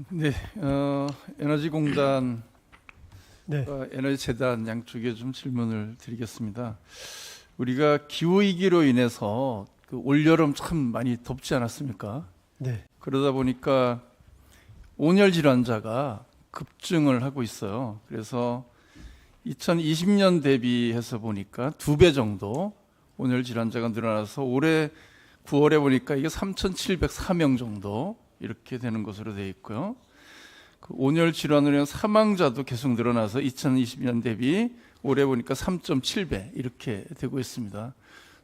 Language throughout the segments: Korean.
네, 에너지공단, 네, 에너지재단 양쪽에 좀 질문을 드리겠습니다. 우리가 기후위기로 인해서 그 올여름 참 많이 덥지 않았습니까? 네, 그러다 보니까 온열 질환자가 급증을 하고 있어요. 그래서 2020년 대비해서 보니까 2배 정도 온열 질환자가 늘어나서 올해 9월에 보니까 이게 3,704명 정도 이렇게 되는 것으로 되어 있고요. 그 온열 질환으로 인한 사망자도 계속 늘어나서 2020년 대비 올해 보니까 3.7배 이렇게 되고 있습니다.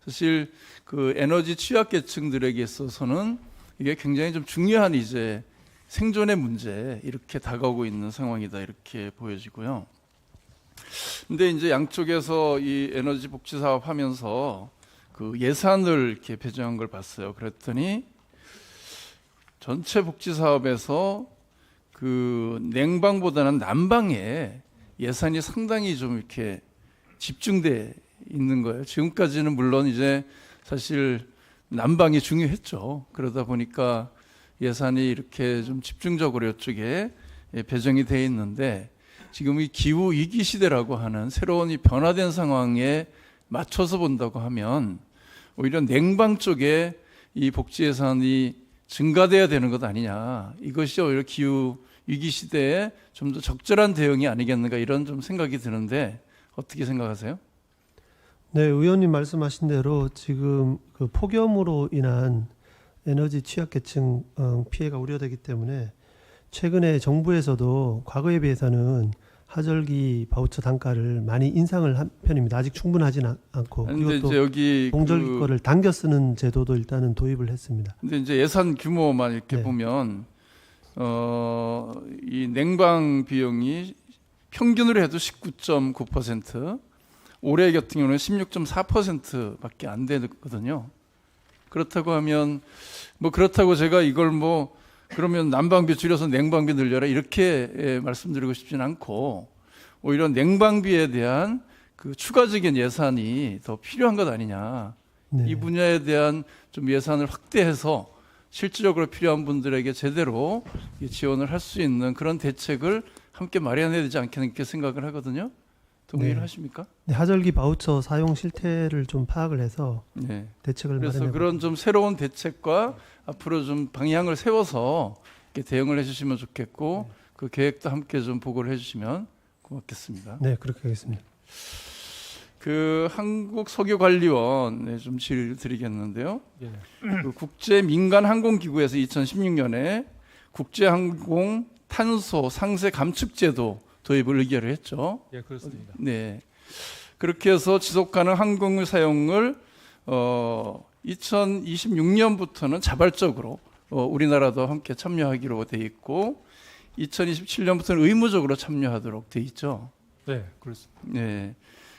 사실 그 에너지 취약계층들에게 있어서는 이게 굉장히 좀 중요한 이제 생존의 문제 이렇게 다가오고 있는 상황이다 이렇게 보여지고요. 근데 이제 양쪽에서 이 에너지 복지 사업 하면서 그 예산을 이렇게 배정한 걸 봤어요. 그랬더니 전체 복지 사업에서 그 냉방보다는 난방에 예산이 상당히 좀 이렇게 집중돼 있는 거예요. 지금까지는 물론 이제 사실 난방이 중요했죠. 그러다 보니까 예산이 이렇게 좀 집중적으로 이쪽에 배정이 돼 있는데 지금 이 기후 위기 시대라고 하는 새로운 이 변화된 상황에 맞춰서 본다고 하면 오히려 냉방 쪽에 이 복지 예산이 증가돼야 되는 것 아니냐. 이것이 오히려 기후 위기 시대에 좀 더 적절한 대응이 아니겠는가 이런 좀 생각이 드는데 어떻게 생각하세요? 네, 의원님 말씀하신 대로 지금 그 폭염으로 인한 에너지 취약계층 피해가 우려되기 때문에 최근에 정부에서도 과거에 비해서는 하절기 바우처 단가를 많이 인상을 한 편입니다. 아직 충분하진 않고 근데 그리고 이제 또 여기 동절기 거를 당겨 쓰는 제도도 일단은 도입을 했습니다. 근데 이제 예산 규모만 이렇게 네. 보면 이 냉방 비용이 평균으로 해도 19.9%, 올해 같은 경우는 16.4%밖에 안 되거든요. 그렇다고 하면 뭐 그렇다고 제가 이걸 뭐 그러면 난방비 줄여서 냉방비 늘려라 이렇게 말씀드리고 싶지는 않고 오히려 냉방비에 대한 그 추가적인 예산이 더 필요한 것 아니냐. 네. 이 분야에 대한 좀 예산을 확대해서 실질적으로 필요한 분들에게 제대로 지원을 할 수 있는 그런 대책을 함께 마련해야 되지 않겠나 이렇게 생각을 하거든요. 동의를 네. 하십니까? 네, 하절기 바우처 사용 실태를 좀 파악을 해서 네. 대책을 그래서 마련해 그런 좀 새로운 대책과 앞으로 좀 방향을 세워서 이렇게 대응을 해주시면 좋겠고 그 계획도 함께 좀 보고를 해주시면 고맙겠습니다. 네, 그렇게 하겠습니다. 그 한국석유관리원에 좀 질의를 드리겠는데요. 예. 그 국제민간항공기구에서 2016년에 국제항공 탄소 상세 감축제도 도입을 의결을 했죠. 예, 그렇습니다. 네. 그렇게 해서 지속가능 항공유 사용을 2026년부터는 자발적으로 우리나라도 함께 참여하기로 돼 있고 2027년부터는 의무적으로 참여하도록 돼 있죠. 네, 그렇습니다. 네.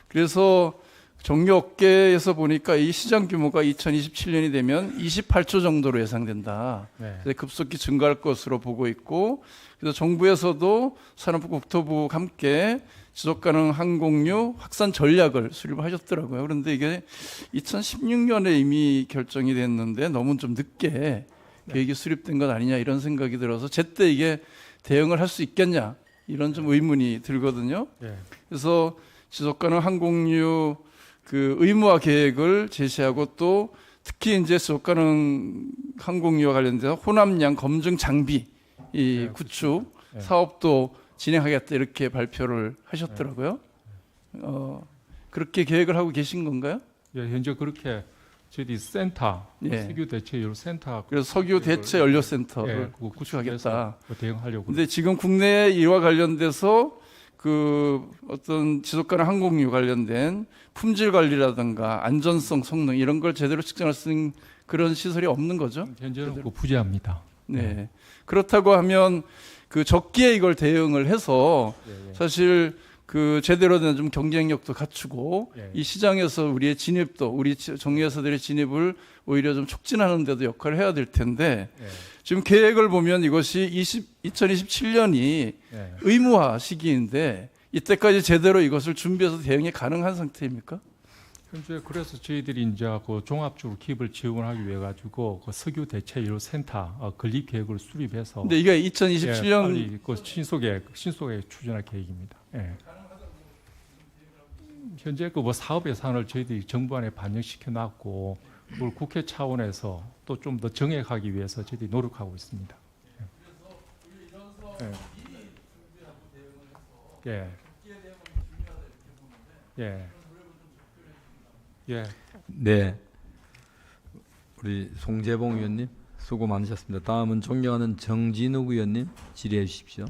그래서 정유업계에서 보니까 이 시장 규모가 2027년이 되면 28조 정도로 예상된다. 네. 급속히 증가할 것으로 보고 있고, 그래서 정부에서도 산업부, 국토부와 함께 지속가능 항공유 확산 전략을 수립하셨더라고요. 그런데 이게 2016년에 이미 결정이 됐는데 너무 좀 늦게 계획이 수립된 것 아니냐 이런 생각이 들어서 제때 이게 대응을 할 수 있겠냐 이런 좀 의문이 들거든요. 네. 그래서 지속가능 항공유 그 의무화 계획을 제시하고 또 특히 이제 지속가능 항공유와 관련돼서 혼합량 검증 장비 이 구축 네. 사업도 진행하겠다 이렇게 발표를 하셨더라고요. 그렇게 계획을 하고 계신 건가요? 예, 현재 그렇게 저희 센터, 예. 석유 대체율 센터, 그래서 석유 대체 연료센터를 그거 구축하겠다. 대응하려고. 근데 지금 국내 이와 관련돼서 그 어떤 지속가능 항공유 관련된 품질 관리라든가 안전성 성능 이런 걸 제대로 측정할 수 있는 그런 시설이 없는 거죠. 현재는 그 부재합니다. 네. 그렇다고 하면 그 적기에 이걸 대응을 해서 사실 그 제대로 된 좀 경쟁력도 갖추고 예. 이 시장에서 우리의 진입도 우리 정유회사들의 진입을 오히려 좀 촉진하는 데도 역할을 해야 될 텐데 예. 지금 계획을 보면 이것이 2027년이 예. 의무화 시기인데 이때까지 제대로 이것을 준비해서 대응이 가능한 상태입니까? 현재 그래서 저희들이 이제 그 종합적으로 기업을 지원하기 위해 가지고 그 석유 대체 연료 센터 건립 계획을 수립해서 근데 이게 예, 2027년 빨리 그 신속에 추진할 계획입니다. 예. 현재 그 뭐 사업 예산을 저희들이 정부 안에 반영시켜 놨고 그걸 국회 차원에서 또 좀 더 정액하기 위해서 저희들이 노력하고 있습니다. 예. 예. 예. 예. 네, 우리 송재봉 의원님 수고 많으셨습니다. 다음은 존경하는 정진욱 의원님 질의해 주십시오.